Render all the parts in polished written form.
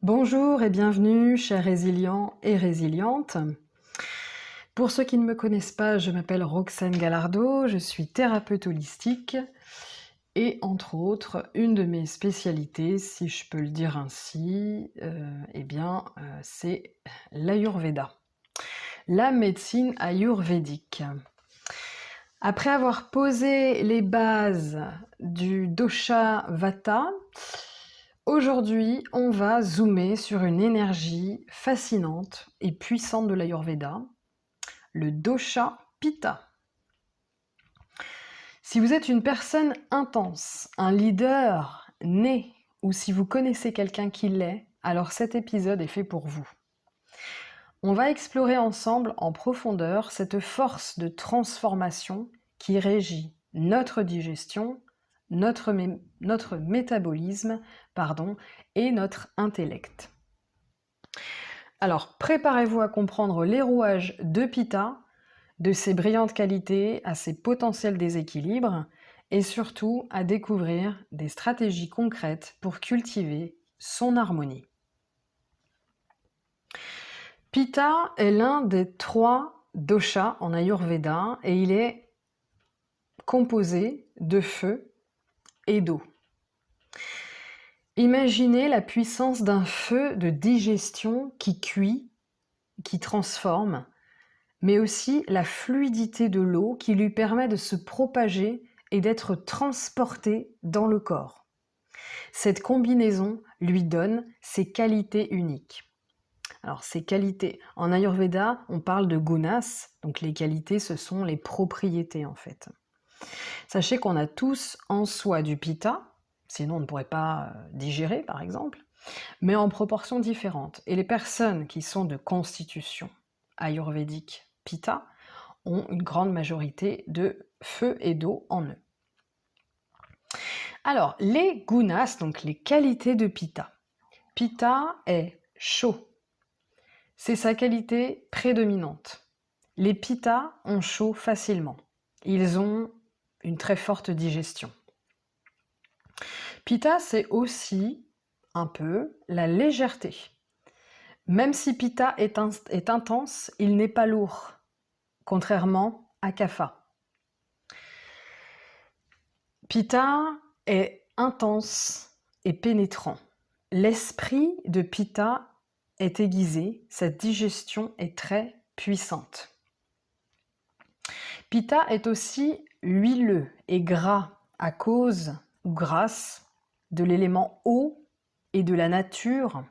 Bonjour et bienvenue, chers résilients et résilientes. Pour ceux qui ne me connaissent pas, je m'appelle Roxane Gallardo, je suis thérapeute holistique et entre autres, une de mes spécialités, si je peux le dire ainsi, c'est l'Ayurveda, la médecine ayurvédique. Après avoir posé les bases du dosha Vata, aujourd'hui, on va zoomer sur une énergie fascinante et puissante de l'Ayurveda, le dosha Pitta. Si vous êtes une personne intense, un leader né, ou si vous connaissez quelqu'un qui l'est, alors cet épisode est fait pour vous. On va explorer ensemble en profondeur cette force de transformation qui régit notre digestion, notre métabolisme, et notre intellect. Alors, préparez-vous à comprendre les rouages de Pitta, de ses brillantes qualités à ses potentiels déséquilibres, et surtout à découvrir des stratégies concrètes pour cultiver son harmonie. Pitta est l'un des 3 doshas en Ayurveda et il est composé de feu et d'eau. Imaginez la puissance d'un feu de digestion qui cuit, qui transforme, mais aussi la fluidité de l'eau qui lui permet de se propager et d'être transportée dans le corps. Cette combinaison lui donne ses qualités uniques. Alors ces qualités, en Ayurveda, on parle de gunas, donc les qualités, ce sont les propriétés en fait. Sachez qu'on a tous en soi du pitta, sinon on ne pourrait pas digérer par exemple, mais en proportions différentes. Et les personnes qui sont de constitution ayurvédique pitta ont une grande majorité de feu et d'eau en eux. Alors, les gunas, donc les qualités de Pitta. Pitta est chaud. C'est sa qualité prédominante. Les Pitta ont chaud facilement. Ils ont une très forte digestion. Pitta, c'est aussi un peu la légèreté. Même si Pitta est intense, il n'est pas lourd, contrairement à Kapha. Pitta est intense et pénétrant. L'esprit de Pitta est aiguisé, sa digestion est très puissante. Pitta est aussi huileux et gras à cause ou grâce de l'élément eau et de la nature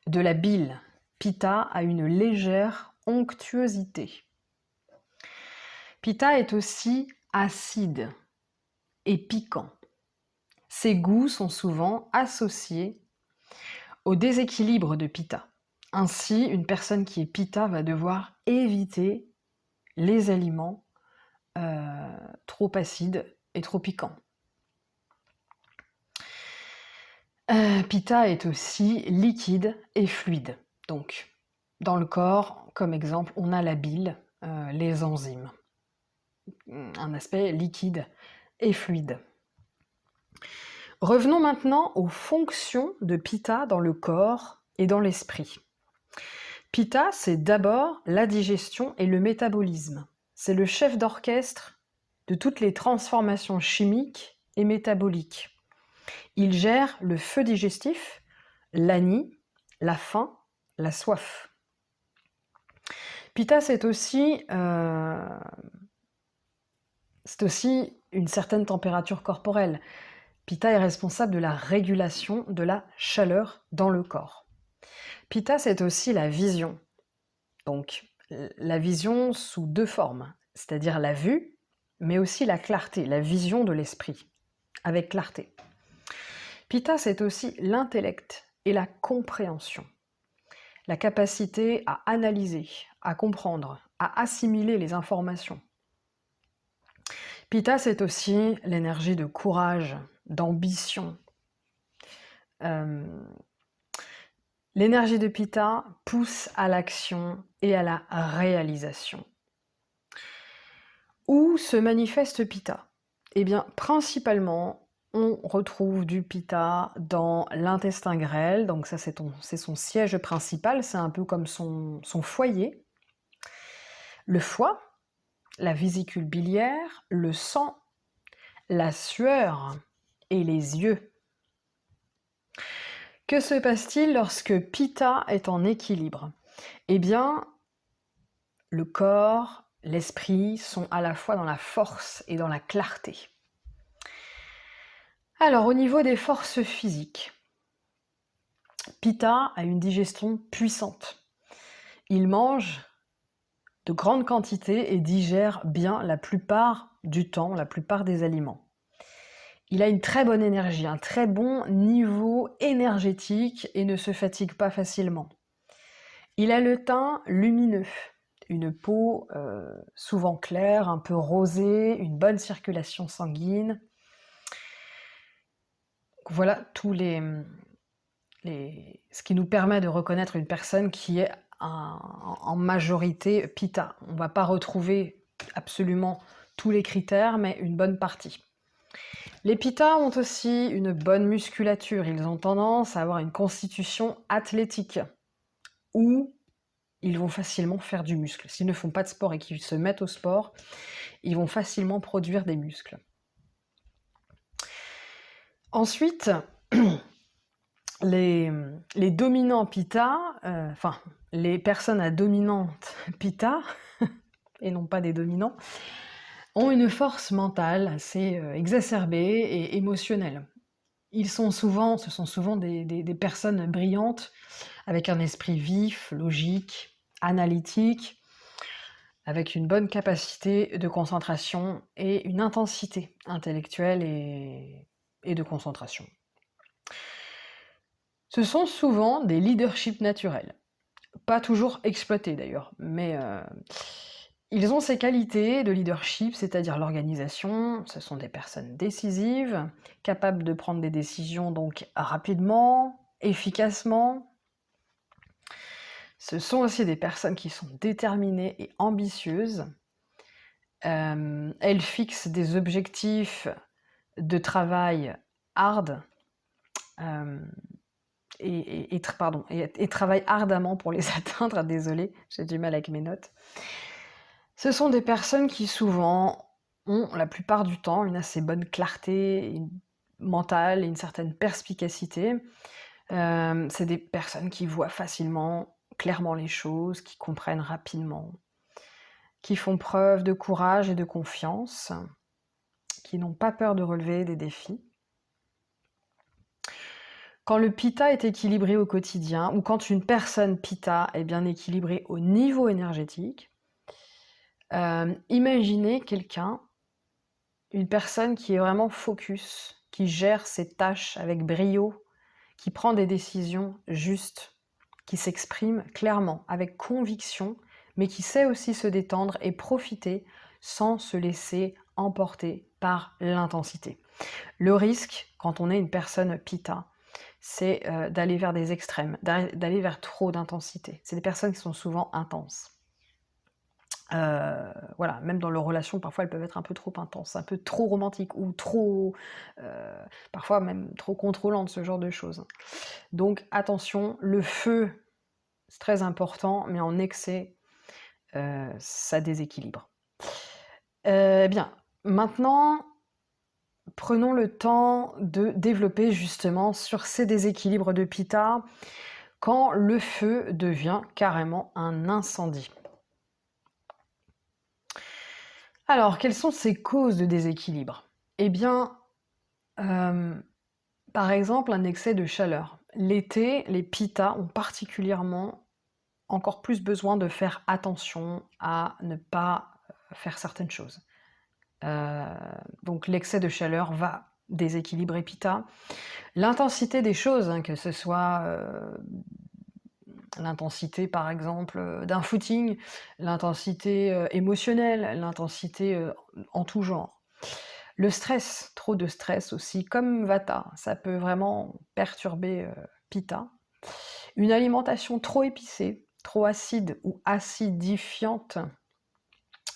de la bile. Pitta a une légère onctuosité. Pitta est aussi acide et piquant. Ces goûts sont souvent associés au déséquilibre de Pitta. Ainsi, une personne qui est Pitta va devoir éviter les aliments trop acides et trop piquants. Pitta est aussi liquide et fluide. Donc, dans le corps, comme exemple, on a la bile, les enzymes. Un aspect liquide et fluide. Revenons maintenant aux fonctions de Pitta dans le corps et dans l'esprit. Pitta, c'est d'abord la digestion et le métabolisme. C'est le chef d'orchestre de toutes les transformations chimiques et métaboliques. Il gère le feu digestif, l'ani, la faim, la soif. Pitta, c'est aussi une certaine température corporelle. Pitta est responsable de la régulation de la chaleur dans le corps. Pitta, c'est aussi la vision. Donc, la vision sous 2 formes, c'est-à-dire la vue, mais aussi la clarté, la vision de l'esprit, avec clarté. Pitta, c'est aussi l'intellect et la compréhension. La capacité à analyser, à comprendre, à assimiler les informations. Pitta, c'est aussi l'énergie de courage, d'ambition. L'énergie de Pitta pousse à l'action et à la réalisation. Où se manifeste Pitta ? Eh bien, principalement on retrouve du pitta dans l'intestin grêle, donc ça c'est son siège principal, c'est un peu comme son foyer. Le foie, la vésicule biliaire, le sang, la sueur et les yeux. Que se passe-t-il lorsque pitta est en équilibre? Eh bien, le corps, l'esprit sont à la fois dans la force et dans la clarté. Alors, au niveau des forces physiques, pitta a une digestion puissante. Il mange de grandes quantités et digère bien la plupart du temps, la plupart des aliments. Il a une très bonne énergie, un très bon niveau énergétique et ne se fatigue pas facilement. Il a le teint lumineux, une peau souvent claire, un peu rosée, une bonne circulation sanguine. Voilà tous ce qui nous permet de reconnaître une personne qui est en majorité pitta. On ne va pas retrouver absolument tous les critères, mais une bonne partie. Les pittas ont aussi une bonne musculature. Ils ont tendance à avoir une constitution athlétique, où ils vont facilement faire du muscle. S'ils ne font pas de sport et qu'ils se mettent au sport, ils vont facilement produire des muscles. Ensuite, les dominants pitta, les personnes à dominante pitta, et non pas des dominants, ont une force mentale assez exacerbée et émotionnelle. Ce sont souvent des personnes brillantes, avec un esprit vif, logique, analytique, avec une bonne capacité de concentration et une intensité intellectuelle et de concentration. Ce sont souvent des leaderships naturels, pas toujours exploités d'ailleurs, mais ils ont ces qualités de leadership, c'est-à-dire l'organisation. Ce sont des personnes décisives, capables de prendre des décisions donc rapidement, efficacement. Ce sont aussi des personnes qui sont déterminées et ambitieuses. Elles fixent des objectifs de travail hard et travaillent ardemment pour les atteindre. Désolée, j'ai du mal avec mes notes. Ce sont des personnes qui souvent ont, la plupart du temps, une assez bonne clarté mentale et une certaine perspicacité. C'est des personnes qui voient facilement, clairement les choses, qui comprennent rapidement, qui font preuve de courage et de confiance, qui n'ont pas peur de relever des défis. Quand le pitta est équilibré au quotidien, ou quand une personne pitta est bien équilibrée au niveau énergétique, imaginez quelqu'un, une personne qui est vraiment focus, qui gère ses tâches avec brio, qui prend des décisions justes, qui s'exprime clairement, avec conviction, mais qui sait aussi se détendre et profiter sans se laisser emporter par l'intensité. Le risque, quand on est une personne pitta, c'est d'aller vers des extrêmes, d'aller vers trop d'intensité. C'est des personnes qui sont souvent intenses. Voilà, même dans leurs relations, parfois elles peuvent être un peu trop intenses, un peu trop romantiques ou trop, parfois même trop contrôlantes, ce genre de choses. Donc attention, le feu, c'est très important, mais en excès, ça déséquilibre. Bien, maintenant, prenons le temps de développer justement sur ces déséquilibres de pitta quand le feu devient carrément un incendie. Alors, quelles sont ces causes de déséquilibre? Eh bien, par exemple, un excès de chaleur. L'été, les pittas ont particulièrement encore plus besoin de faire attention à ne pas faire certaines choses. Donc l'excès de chaleur va déséquilibrer pitta. L'intensité des choses, que ce soit l'intensité par exemple d'un footing, l'intensité émotionnelle, l'intensité en tout genre. Le stress, trop de stress aussi, comme vata, ça peut vraiment perturber pitta. Une alimentation trop épicée, trop acide ou acidifiante,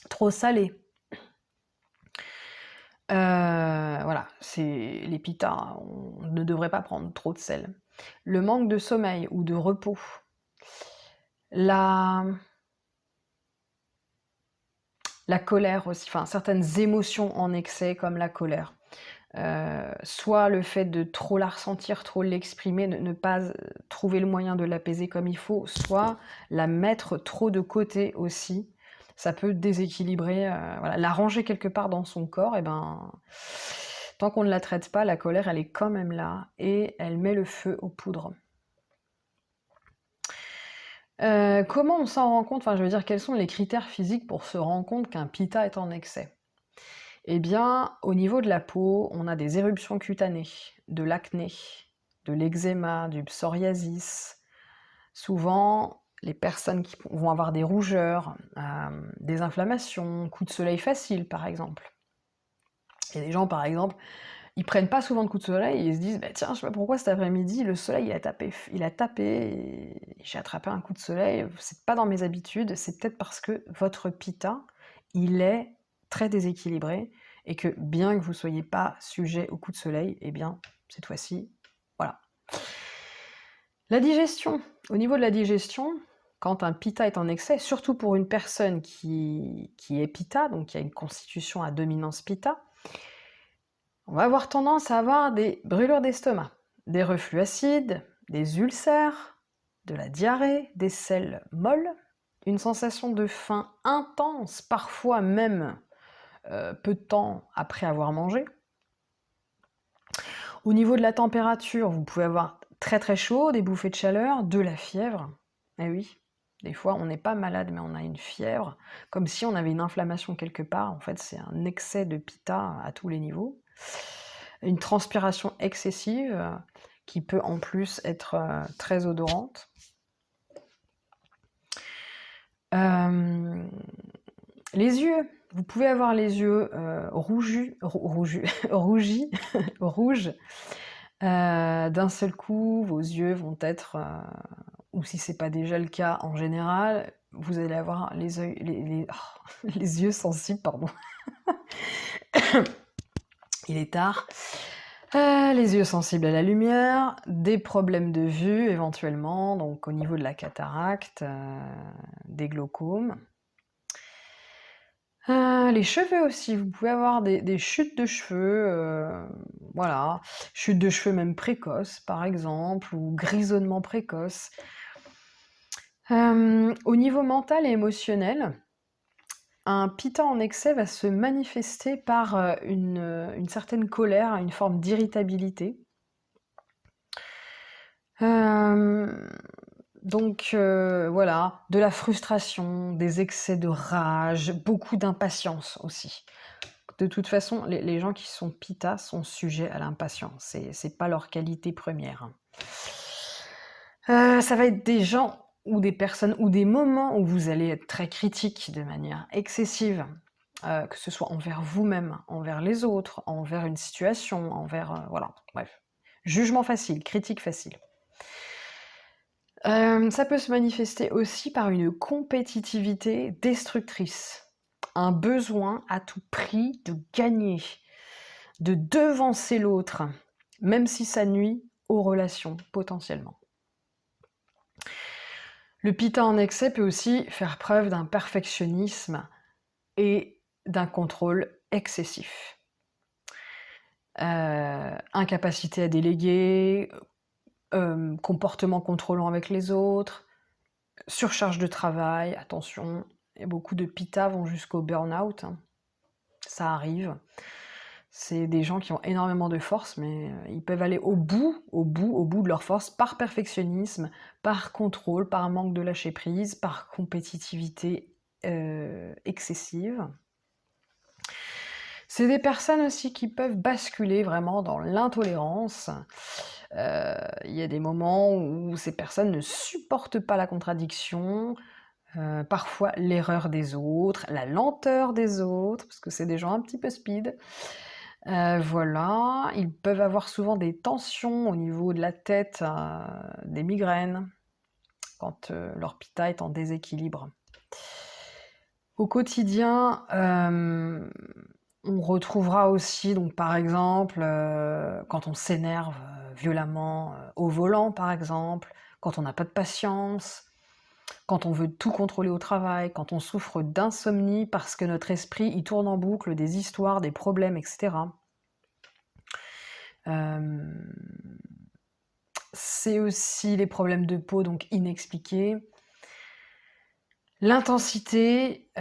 trop salée. Voilà, c'est les pitas, on ne devrait pas prendre trop de sel. Le manque de sommeil ou de repos, la la colère aussi, enfin certaines émotions en excès comme la colère. Soit le fait de trop la ressentir, trop l'exprimer, ne pas, trouver le moyen de l'apaiser comme il faut, soit la mettre trop de côté aussi. Ça peut déséquilibrer, voilà, la ranger quelque part dans son corps et ben, tant qu'on ne la traite pas, la colère, elle est quand même là et elle met le feu aux poudres. Comment on s'en rend compte? Enfin, je veux dire, quels sont les critères physiques pour se rendre compte qu'un pitta est en excès? Eh bien, au niveau de la peau, on a des éruptions cutanées, de l'acné, de l'eczéma, du psoriasis. Souvent, les personnes qui vont avoir des rougeurs, des inflammations, coups de soleil facile, par exemple. Il y a des gens, par exemple, ils prennent pas souvent de coups de soleil et ils se disent bah, tiens, je sais pas pourquoi cet après-midi, le soleil il a tapé et j'ai attrapé un coup de soleil. C'est pas dans mes habitudes, c'est peut-être parce que votre pitta, il est très déséquilibré et que bien que vous soyez pas sujet au coup de soleil, eh bien, cette fois-ci, voilà. La digestion. Au niveau de la digestion, quand un pitta est en excès, surtout pour une personne qui est pitta, donc qui a une constitution à dominance pitta, on va avoir tendance à avoir des brûlures d'estomac, des reflux acides, des ulcères, de la diarrhée, des selles molles, une sensation de faim intense, parfois même peu de temps après avoir mangé. Au niveau de la température, vous pouvez avoir très très chaud, des bouffées de chaleur, de la fièvre. Eh oui, des fois on n'est pas malade mais on a une fièvre, comme si on avait une inflammation quelque part. En fait, c'est un excès de pitta à tous les niveaux. Une transpiration excessive qui peut en plus être très odorante. Les yeux, vous pouvez avoir les yeux rougis, rouges. D'un seul coup, vos yeux vont être, ou si c'est pas déjà le cas en général, vous allez avoir les yeux sensibles, pardon. Il est tard. Les yeux sensibles à la lumière, des problèmes de vue éventuellement, donc au niveau de la cataracte, des glaucomes. Les cheveux aussi, vous pouvez avoir des chutes de cheveux, voilà, chutes de cheveux même précoces par exemple, ou grisonnement précoce. Au niveau mental et émotionnel, un pitta en excès va se manifester par une certaine colère, une forme d'irritabilité. Donc voilà, de la frustration, des excès de rage, beaucoup d'impatience aussi. De toute façon, les gens qui sont pitta sont sujets à l'impatience, c'est pas leur qualité première. Ça va être des gens ou des personnes ou des moments où vous allez être très critique de manière excessive, que ce soit envers vous-même, envers les autres, envers une situation, envers, voilà, bref. Jugement facile, critique facile. Ça peut se manifester aussi par une compétitivité destructrice. Un besoin à tout prix de gagner, de devancer l'autre, même si ça nuit aux relations potentiellement. Le pitta en excès peut aussi faire preuve d'un perfectionnisme et d'un contrôle excessif. Incapacité à déléguer, comportement contrôlant avec les autres, surcharge de travail, attention, et beaucoup de pitta vont jusqu'au burn-out, hein. Ça arrive. C'est des gens qui ont énormément de force, mais ils peuvent aller au bout de leur force par perfectionnisme, par contrôle, par manque de lâcher prise, par compétitivité excessive. C'est des personnes aussi qui peuvent basculer vraiment dans l'intolérance. Il y a des moments où ces personnes ne supportent pas la contradiction, parfois l'erreur des autres, la lenteur des autres, parce que c'est des gens un petit peu speed. Voilà, ils peuvent avoir souvent des tensions au niveau de la tête, des migraines, quand leur pitta est en déséquilibre. Au quotidien, On retrouvera aussi, donc par exemple, quand on s'énerve violemment au volant, par exemple, quand on n'a pas de patience, quand on veut tout contrôler au travail, quand on souffre d'insomnie parce que notre esprit il tourne en boucle des histoires, des problèmes, etc. Euh, c'est aussi les problèmes de peau, donc inexpliqués. L'intensité,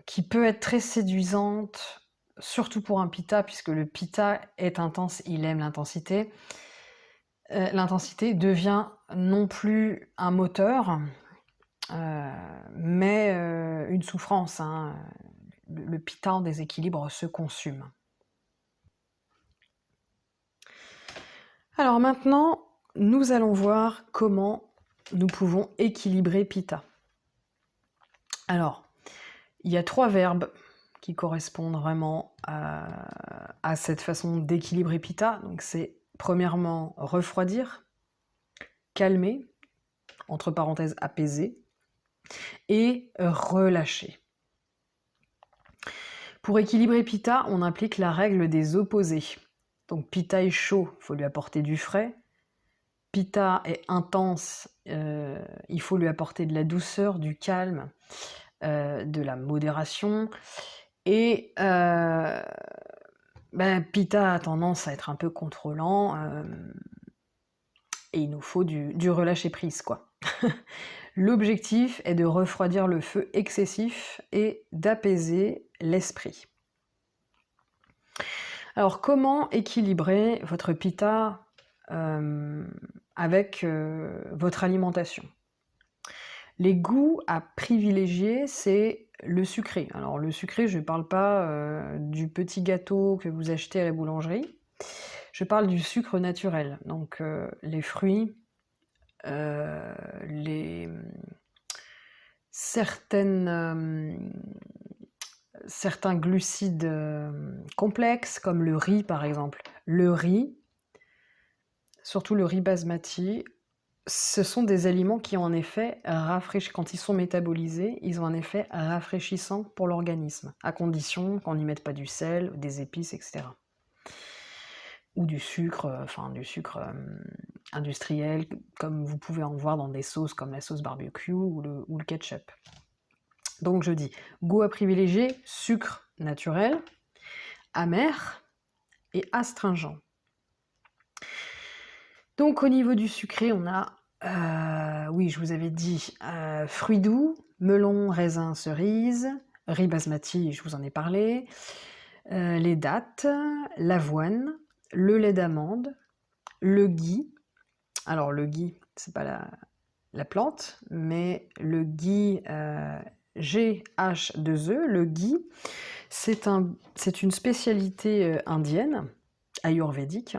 qui peut être très séduisante, surtout pour un pitta, puisque le pitta est intense, il aime l'intensité. L'intensité devient non plus un moteur, mais une souffrance, hein. Le pitta en déséquilibre se consume. Alors maintenant, nous allons voir comment nous pouvons équilibrer pitta. Alors, il y a 3 verbes qui correspondent vraiment à cette façon d'équilibrer pitta. Donc c'est premièrement refroidir, calmer, entre parenthèses apaiser, et relâcher. Pour équilibrer pitta, on applique la règle des opposés. Donc pitta est chaud, il faut lui apporter du frais. Pitta est intense, il faut lui apporter de la douceur, du calme, de la modération. Et Pitta a tendance à être un peu contrôlant, et il nous faut du relâcher-prise, quoi. L'objectif est de refroidir le feu excessif et d'apaiser l'esprit. Alors, comment équilibrer votre pitta avec votre alimentation? Les goûts à privilégier, c'est le sucré. Alors, le sucré, je ne parle pas du petit gâteau que vous achetez à la boulangerie. Je parle du sucre naturel. Donc, les fruits, certains glucides complexes, comme le riz par exemple. Le riz, surtout le riz basmati, ce sont des aliments qui ont un effet rafraîchissant. Quand ils sont métabolisés, ils ont un effet rafraîchissant pour l'organisme, à condition qu'on n'y mette pas du sel, des épices, etc. Ou du sucre, industriel, comme vous pouvez en voir dans des sauces comme la sauce barbecue ou le ketchup. Donc je dis, goût à privilégier, sucre naturel, amer et astringent. Donc au niveau du sucré, on a, oui, je vous avais dit, fruits doux, melon, raisin, cerise, riz basmati, je vous en ai parlé, les dattes, l'avoine, le lait d'amande, le ghee. Alors le ghee, c'est pas la plante, mais le ghee GH2E, le ghee, c'est une spécialité indienne, ayurvédique.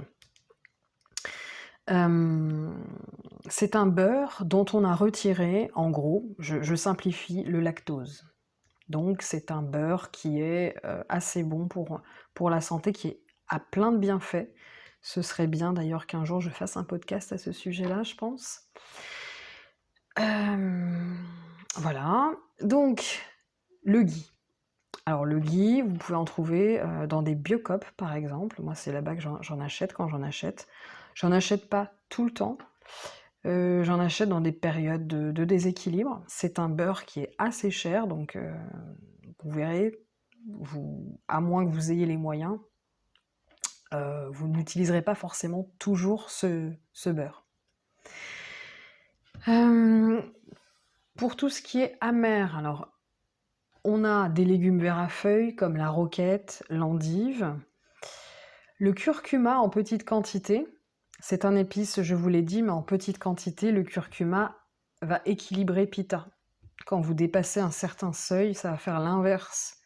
C'est un beurre dont on a retiré, en gros, je simplifie, le lactose. Donc c'est un beurre qui est assez bon pour la santé, qui a plein de bienfaits. Ce serait bien d'ailleurs qu'un jour je fasse un podcast à ce sujet-là, je pense. Voilà. Donc, le ghee. Alors le ghee, vous pouvez en trouver dans des Biocop par exemple. Moi c'est là-bas que j'en achète quand j'en achète. J'en achète pas tout le temps. J'en achète dans des périodes de déséquilibre. C'est un beurre qui est assez cher, donc vous verrez, à moins que vous ayez les moyens, vous n'utiliserez pas forcément toujours ce beurre. Pour tout ce qui est amer, alors on a des légumes verts à feuilles comme la roquette, l'endive. Le curcuma en petite quantité, c'est un épice, je vous l'ai dit, mais en petite quantité, le curcuma va équilibrer pitta. Quand vous dépassez un certain seuil, ça va faire l'inverse.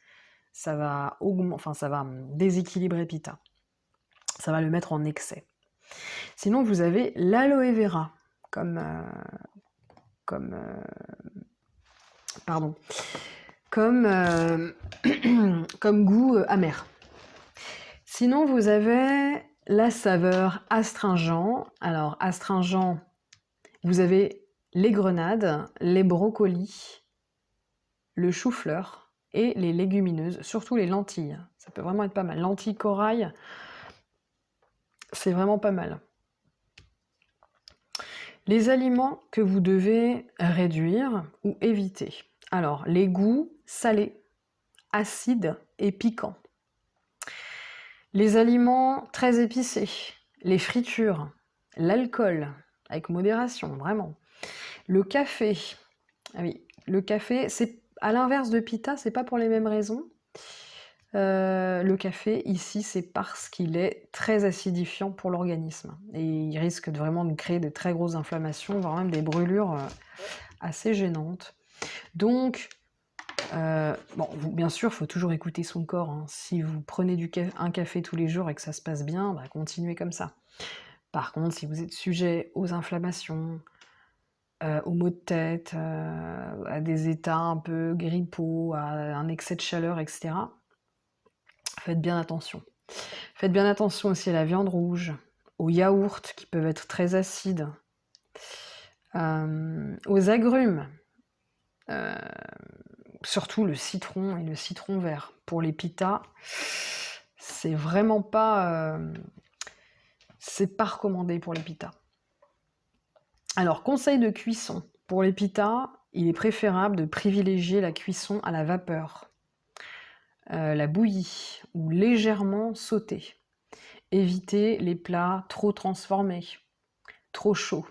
Ça va déséquilibrer pitta. Ça va le mettre en excès. Sinon, vous avez l'aloe vera comme goût amer. Sinon, vous avez la saveur astringent. Alors, astringent, vous avez les grenades, les brocolis, le chou-fleur et les légumineuses, surtout les lentilles. Ça peut vraiment être pas mal. Lentilles corail, c'est vraiment pas mal. Les aliments que vous devez réduire ou éviter. Alors, les goûts salés, acides et piquants. Les aliments très épicés, les fritures, l'alcool, avec modération, vraiment. Le café, ah oui, le café, c'est à l'inverse de Pitta, c'est pas pour les mêmes raisons. Le café, ici, c'est parce qu'il est très acidifiant pour l'organisme. Et il risque vraiment de créer de très grosses inflammations, voire même des brûlures assez gênantes. Donc, bon, bien sûr, il faut toujours écouter son corps. Hein. Si vous prenez un café tous les jours et que ça se passe bien, bah, continuez comme ça. Par contre, si vous êtes sujet aux inflammations, aux maux de tête, à des états un peu grippaux, à un excès de chaleur, etc., faites bien attention. Faites bien attention aussi à la viande rouge, aux yaourts qui peuvent être très acides, aux agrumes, surtout le citron et le citron vert. Pour les pitas, c'est vraiment pas... c'est pas recommandé pour les pitas. Alors, conseil de cuisson. Pour les pitas, il est préférable de privilégier la cuisson à la vapeur, la bouillie ou légèrement sautée. Évitez les plats trop transformés, trop chauds.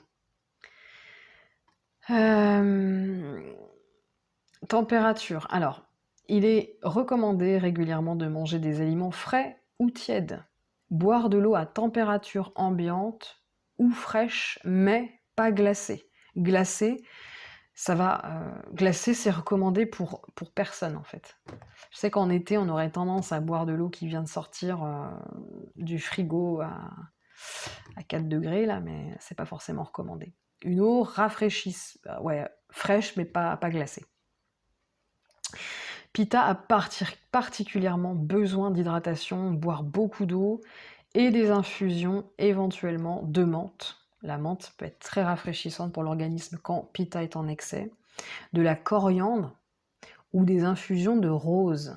Température. Alors, il est recommandé régulièrement de manger des aliments frais ou tièdes. Boire de l'eau à température ambiante ou fraîche, mais pas glacée. Glacée, glacée, c'est recommandé pour personne en fait. Je sais qu'en été, on aurait tendance à boire de l'eau qui vient de sortir du frigo à 4 degrés, là, mais c'est pas forcément recommandé. Une eau rafraîchisse, ouais, fraîche, mais pas glacée. Pitta a particulièrement besoin d'hydratation, boire beaucoup d'eau et des infusions éventuellement de menthe. La menthe peut être très rafraîchissante pour l'organisme quand Pitta est en excès. De la coriandre ou des infusions de rose.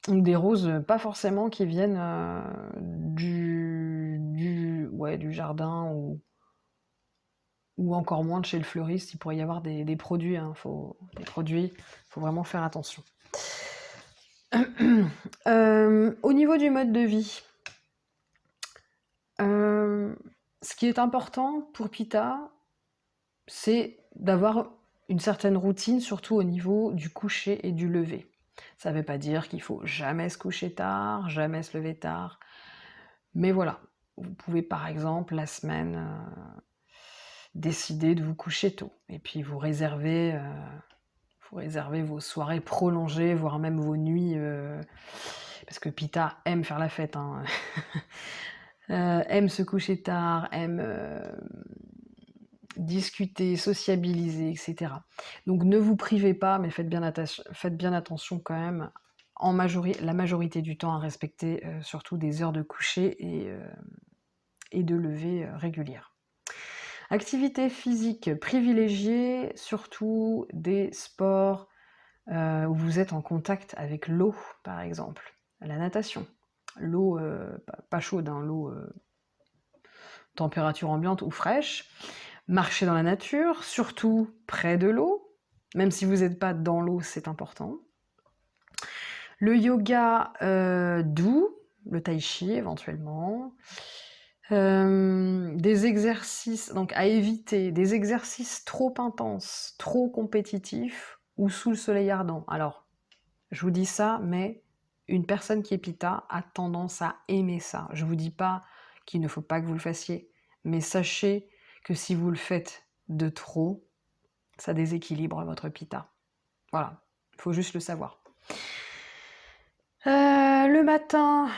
Des roses, pas forcément qui viennent du jardin ou encore moins de chez le fleuriste. Il pourrait y avoir des produits, hein, faut vraiment faire attention. Au niveau du mode de vie, ce qui est important pour Pitta, c'est d'avoir une certaine routine, surtout au niveau du coucher et du lever. Ça ne veut pas dire qu'il faut jamais se coucher tard, jamais se lever tard. Mais voilà, vous pouvez par exemple la semaine décider de vous coucher tôt. Et puis vous réservez vos soirées prolongées, voire même vos nuits. Parce que Pitta aime faire la fête. Hein. Aime se coucher tard, aime discuter, sociabiliser, etc. Donc ne vous privez pas, mais faites bien attention quand même, la majorité du temps, à respecter surtout des heures de coucher et de lever régulières. Activité physique privilégiée, surtout des sports où vous êtes en contact avec l'eau, par exemple. La natation. L'eau, pas chaude, hein, l'eau température ambiante ou fraîche. Marcher dans la nature, surtout près de l'eau. Même si vous n'êtes pas dans l'eau, c'est important. Le yoga doux, le tai chi éventuellement. Des exercices, donc à éviter, des exercices trop intenses, trop compétitifs ou sous le soleil ardent. Alors, je vous dis ça, mais une personne qui est Pitta a tendance à aimer ça. Je vous dis pas qu'il ne faut pas que vous le fassiez, mais sachez que si vous le faites de trop, ça déséquilibre votre Pitta. Voilà, il faut juste le savoir. Le matin,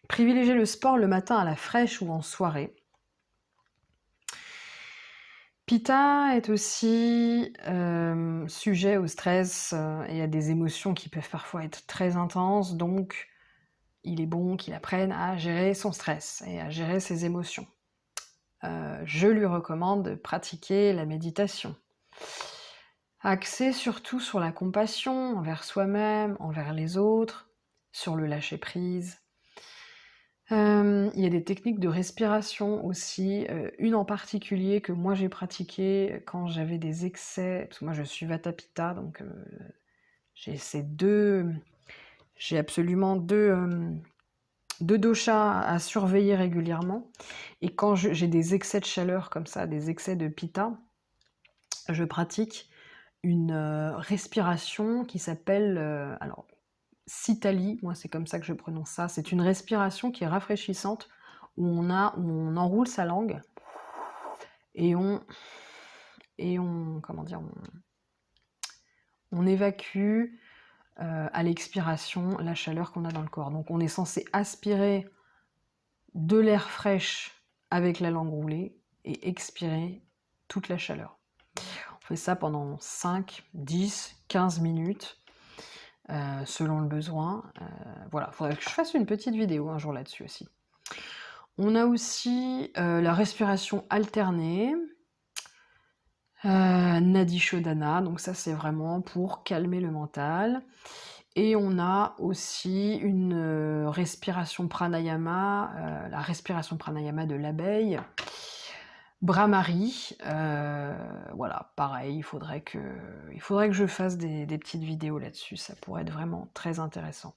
privilégiez le sport le matin à la fraîche ou en soirée. Pitta est aussi sujet au stress et à des émotions qui peuvent parfois être très intenses, donc il est bon qu'il apprenne à gérer son stress et à gérer ses émotions. je lui recommande de pratiquer la méditation. Axée surtout sur la compassion envers soi-même, envers les autres, sur le lâcher-prise. Il y a des techniques de respiration aussi, une en particulier que moi j'ai pratiquée quand j'avais des excès, parce que moi je suis Vata-Pitta, donc j'ai absolument deux doshas à surveiller régulièrement. Et quand j'ai des excès de chaleur comme ça, des excès de Pitta, je pratique une respiration qui s'appelle, alors Sitali, moi c'est comme ça que je prononce ça, c'est une respiration qui est rafraîchissante, où on enroule sa langue et comment dire, on évacue à l'expiration la chaleur qu'on a dans le corps. Donc on est censé aspirer de l'air fraîche avec la langue roulée et expirer toute la chaleur. On fait ça pendant 5, 10, 15 minutes, selon le besoin. Voilà, il faudrait que je fasse une petite vidéo un jour là-dessus aussi. On a aussi la respiration alternée, Nadi Shodhana, donc ça c'est vraiment pour calmer le mental. Et on a aussi une respiration pranayama, la respiration pranayama de l'abeille, Brahmari. Voilà, pareil, il faudrait que je fasse des petites vidéos là-dessus, ça pourrait être vraiment très intéressant.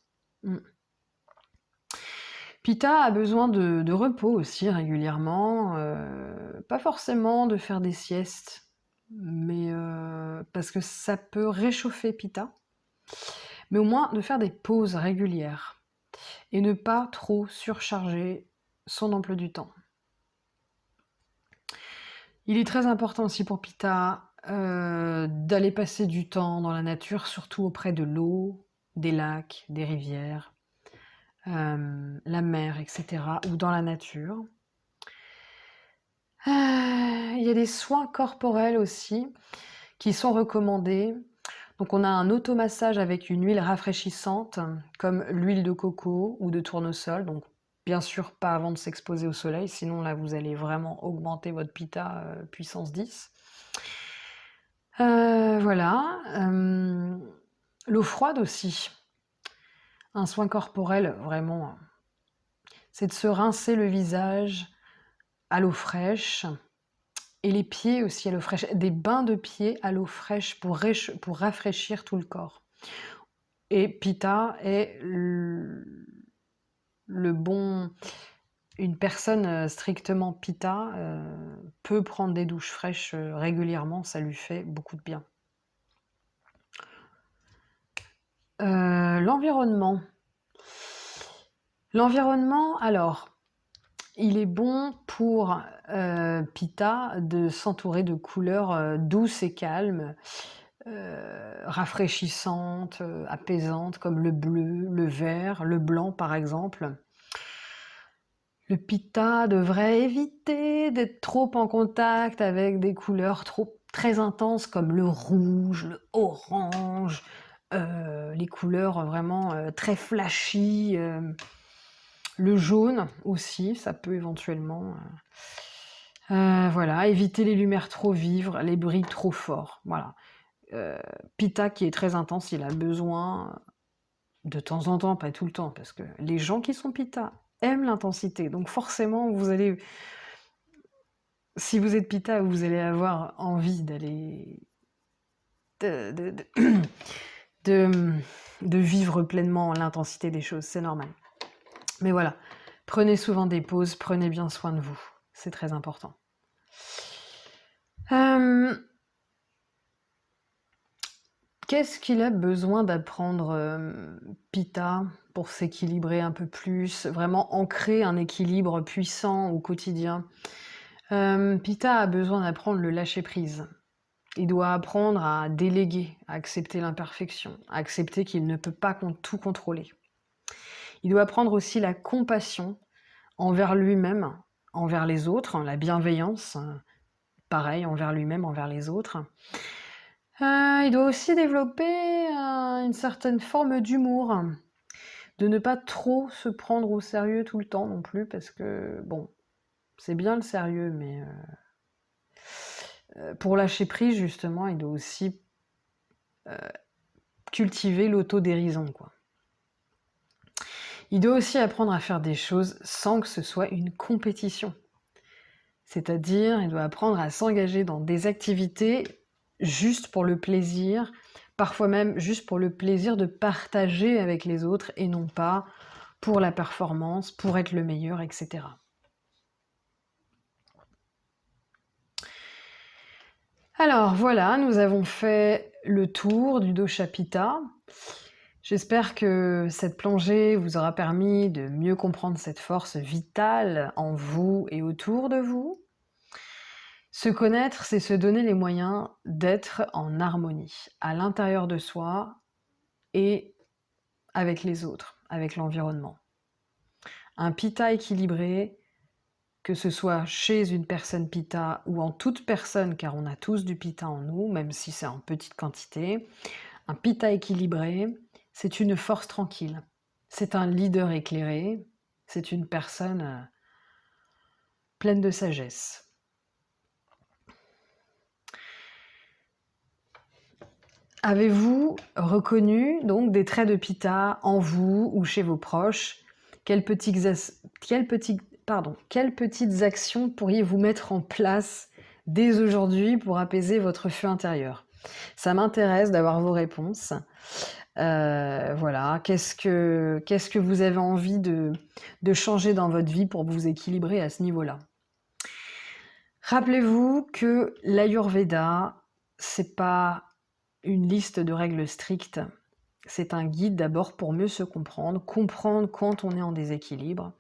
Pitta a besoin de repos aussi régulièrement, pas forcément de faire des siestes, mais parce que ça peut réchauffer Pitta, mais au moins de faire des pauses régulières et ne pas trop surcharger son emploi du temps. Il est très important aussi pour Pitta d'aller passer du temps dans la nature, surtout auprès de l'eau, des lacs, des rivières, la mer, etc., ou dans la nature. Il y a des soins corporels aussi qui sont recommandés. Donc on a un automassage avec une huile rafraîchissante, comme l'huile de coco ou de tournesol. Donc bien sûr pas avant de s'exposer au soleil, sinon là vous allez vraiment augmenter votre Pitta puissance 10. Voilà. L'eau froide aussi. Un soin corporel vraiment, c'est de se rincer le visage à l'eau fraîche et les pieds aussi à l'eau fraîche. Des bains de pieds à l'eau fraîche pour rafraîchir tout le corps. Et Pitta est une personne strictement Pitta peut prendre des douches fraîches régulièrement, ça lui fait beaucoup de bien. L'environnement. L'environnement, alors, il est bon pour Pitta de s'entourer de couleurs douces et calmes, rafraîchissantes, apaisantes, comme le bleu, le vert, le blanc par exemple. Le Pitta devrait éviter d'être trop en contact avec des couleurs très intenses comme le rouge, le orange, les couleurs vraiment très flashy, le jaune aussi, ça peut éventuellement... voilà, éviter les lumières trop vives, les bruits trop forts, voilà. Pitta qui est très intense, il a besoin de temps en temps, pas tout le temps, parce que les gens qui sont Pitta aiment l'intensité, donc forcément vous allez, si vous êtes Pitta, vous allez avoir envie d'aller de vivre pleinement l'intensité des choses, c'est normal. Mais voilà, prenez souvent des pauses, prenez bien soin de vous, c'est très important. Qu'est-ce qu'il a besoin d'apprendre Pitta pour s'équilibrer un peu plus, vraiment ancrer un équilibre puissant au quotidien? Pitta a besoin d'apprendre le lâcher-prise. Il doit apprendre à déléguer, à accepter l'imperfection, à accepter qu'il ne peut pas tout contrôler. Il doit apprendre aussi la compassion envers lui-même, envers les autres, la bienveillance, pareil, envers lui-même, envers les autres. Il doit aussi développer une certaine forme d'humour, de ne pas trop se prendre au sérieux tout le temps non plus, parce que, bon, C'est bien le sérieux, mais pour lâcher prise, justement, il doit aussi cultiver l'autodérision, quoi. Il doit aussi apprendre à faire des choses sans que ce soit une compétition. C'est-à-dire, il doit apprendre à s'engager dans des activités juste pour le plaisir, parfois même juste pour le plaisir de partager avec les autres et non pas pour la performance, pour être le meilleur, etc. Alors voilà, nous avons fait le tour du dosha Pitta. J'espère que cette plongée vous aura permis de mieux comprendre cette force vitale en vous et autour de vous. Se connaître, c'est se donner les moyens d'être en harmonie à l'intérieur de soi et avec les autres, avec l'environnement. Un Pitta équilibré, que ce soit chez une personne Pitta ou en toute personne, car on a tous du Pitta en nous, même si c'est en petite quantité, un Pitta équilibré, c'est une force tranquille. C'est un leader éclairé, c'est une personne pleine de sagesse. Avez-vous reconnu donc des traits de Pitta en vous ou chez vos proches? Quelles petites actions pourriez-vous mettre en place dès aujourd'hui pour apaiser votre feu intérieur? Ça m'intéresse d'avoir vos réponses. Voilà, qu'est-ce que vous avez envie de changer dans votre vie pour vous équilibrer à ce niveau-là? Rappelez-vous que l'Ayurveda, c'est pas une liste de règles strictes, c'est un guide d'abord pour mieux se comprendre quand on est en déséquilibre.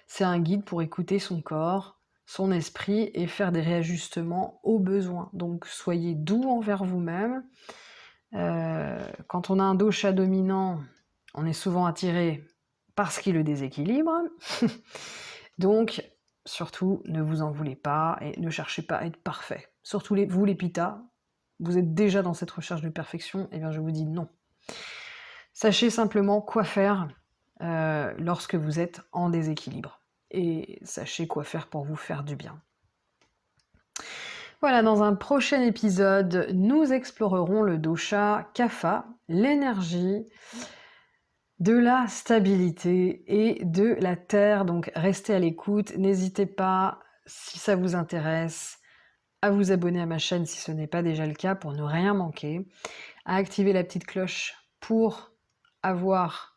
C'est un guide pour écouter son corps, son esprit et faire des réajustements aux besoins. Donc soyez doux envers vous-même. Quand on a un dosha dominant, on est souvent attiré par ce qui le déséquilibre. Donc, surtout, ne vous en voulez pas et ne cherchez pas à être parfait. Surtout vous les Pitta, vous êtes déjà dans cette recherche de perfection, et bien je vous dis non. Sachez simplement quoi faire lorsque vous êtes en déséquilibre. Et sachez quoi faire pour vous faire du bien. Voilà, dans un prochain épisode, nous explorerons le dosha Kapha, l'énergie de la stabilité et de la terre. Donc restez à l'écoute, n'hésitez pas, si ça vous intéresse, à vous abonner à ma chaîne si ce n'est pas déjà le cas pour ne rien manquer, à activer la petite cloche pour avoir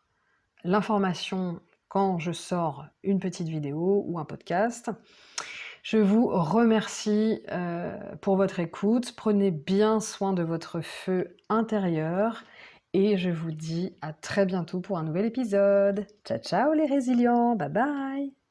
l'information quand je sors une petite vidéo ou un podcast. Je vous remercie pour votre écoute. Prenez bien soin de votre feu intérieur et je vous dis à très bientôt pour un nouvel épisode. Ciao ciao les résilients, bye bye.